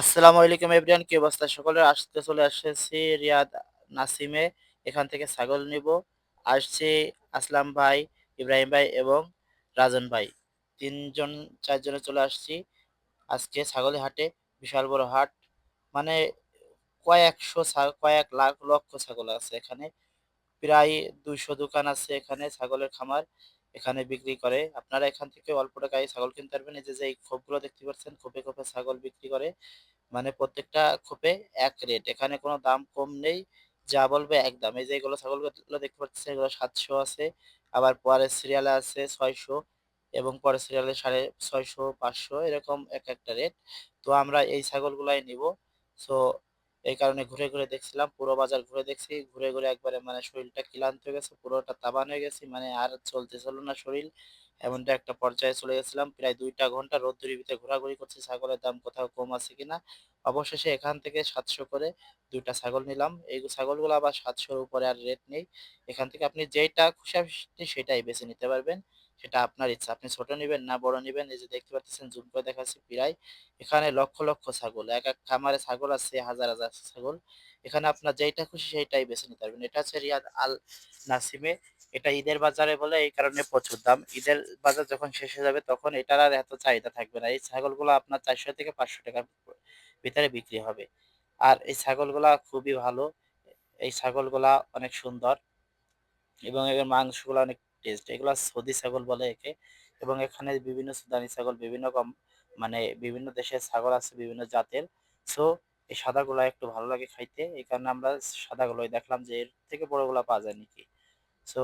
আসসালামু আলাইকুম এভরিওয়ান, কি অবস্থা সকলের? চলে এসেছি রিয়াদ নাসিমে। এখান থেকে ছাগল নিব। আসছি আসলাম ভাই, ইব্রাহিম ভাই এবং রাজন ভাই। ৩ জন ৪ জনে চলে আসছি আজকে ছাগলের হাটে। বিশাল বড় হাট, মানে কয়েক লাখ লক্ষ ছাগল আছে এখানে। প্রায় ২০০ দোকান আছে এখানে, ছাগলের খামার এখানে বিক্রি করে। আপনারা এখান থেকে অল্প টাকায় ছাগল কিনতে পারবেন। এই যে খোপগুলো দেখতে পাচ্ছেন, খোপে খোপে ছাগল বিক্রি করে। মানে প্রত্যেকটা খোপে এক রেট, এখানে কোনো দাম কম নেই, যা বলবে একদম। এই যে এগুলো ছাগলগুলো দেখতে পাচ্ছেন, এগুলো ৭০০ আছে, আবার পরের সিরিয়ালে আছে ৬০০, এবং পরের সিরিয়ালে ৬৫০, ৫০০, এরকম এক একটা রেট। তো আমরা এই ছাগলগুলাই নিব। সো এই কারণে ঘুরে ঘুরে দেখছিলাম, পুরো বাজার ঘুরে দেখছি, ঘুরে ঘুরে একবারে মানে শরীরটা ক্লান্ত হয়ে গেছে, পুরোটা তাবান হয়ে গেছি, মানে আর চলতেছিল না শরীর। এমনটা একটা পর্যায়ে চলে গেছিলাম। প্রায় ২টা ঘন্টা রোদ্দুরির ভিতরে ঘোরাঘুরি করছি, ছাগলের দাম কোথাও কম আছে কিনা। অবশেষে এখান থেকে ৭০০ করে ২টা ছাগল নিলাম। এই ছাগলগুলো আবার ৭০০-র উপরে আর রেট নেই। এখান থেকে আপনি যেইটা খুশি আপনি সেটাই বেছে নিতে পারবেন। সেটা আপনার ইচ্ছা, আপনি ছোট নিবেন না বড় নিবেন। এই যে দেখতে পাচ্ছেন, জুম করে দেখাচ্ছি, প্রায় এখানে লক্ষ লক্ষ ছাগল, এক এক খামারে ছাগল আছে, হাজার হাজার ছাগল। এখানে আপনার যেইটা খুশি সেইটাই বেছে নিতে পারবেন। এটা হচ্ছে রিয়াদ আল নাসিমে। এটা ঈদের বাজারে বলে এই কারণে প্রচুর দাম। ঈদের বাজার যখন শেষ হয়ে যাবে তখন এটার আর এত চাহিদা থাকবে না। এই ছাগলগুলো আপনার ৪০০ থেকে ৫০০ টাকার ভিতরে বিক্রি হবে। আর এই ছাগলগুলা খুবই ভালো। এই ছাগলগুলা অনেক সুন্দর এবং এর মাংসগুলো অনেক টেস্ট। এগুলা সৌদি ছাগল বলে একে। এবং এখানে বিভিন্ন সুদানি ছাগল, বিভিন্ন মানে বিভিন্ন দেশের ছাগল আছে, বিভিন্ন জাতের। সো এই সাদাগুলা একটু ভালো লাগে খাইতে, এই কারণে আমরা সাদাগুলোই দেখলাম যে এর থেকে বড়গুলা পাওয়া যায় নাকি। সো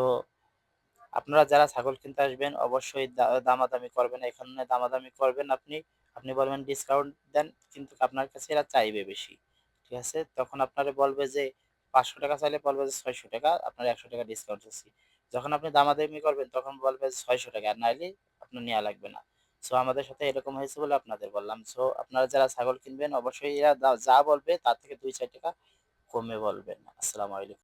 আপনারা যারা ছাগল কিনতে আসবেন অবশ্যই দামাদামি করবেন। এখানে দামাদামি করবেন, আপনি আপনি বলবেন ডিসকাউন্ট দেন, কিন্তু আপনার কাছে এরা চাইবে বেশি। ঠিক আছে, তখন আপনারা বলবে যে ৫০০ টাকা চাইলে বলবে যে ৬০০ টাকা, আপনার ১০০ টাকা ডিসকাউন্ট দিচ্ছি। যখন আপনি দামাদামি করবেন তখন বলবে ৬০০ টাকা, আর নাইলে আপনার নেওয়া লাগবে না। সো আমাদের সাথে এরকম হয়েছে বলে আপনাদের বললাম। সো আপনারা যারা ছাগল কিনবেন অবশ্যই এরা যা বলবে তার থেকে ২-৪ টাকা কমে বলবেন। আসসালামু আলাইকুম।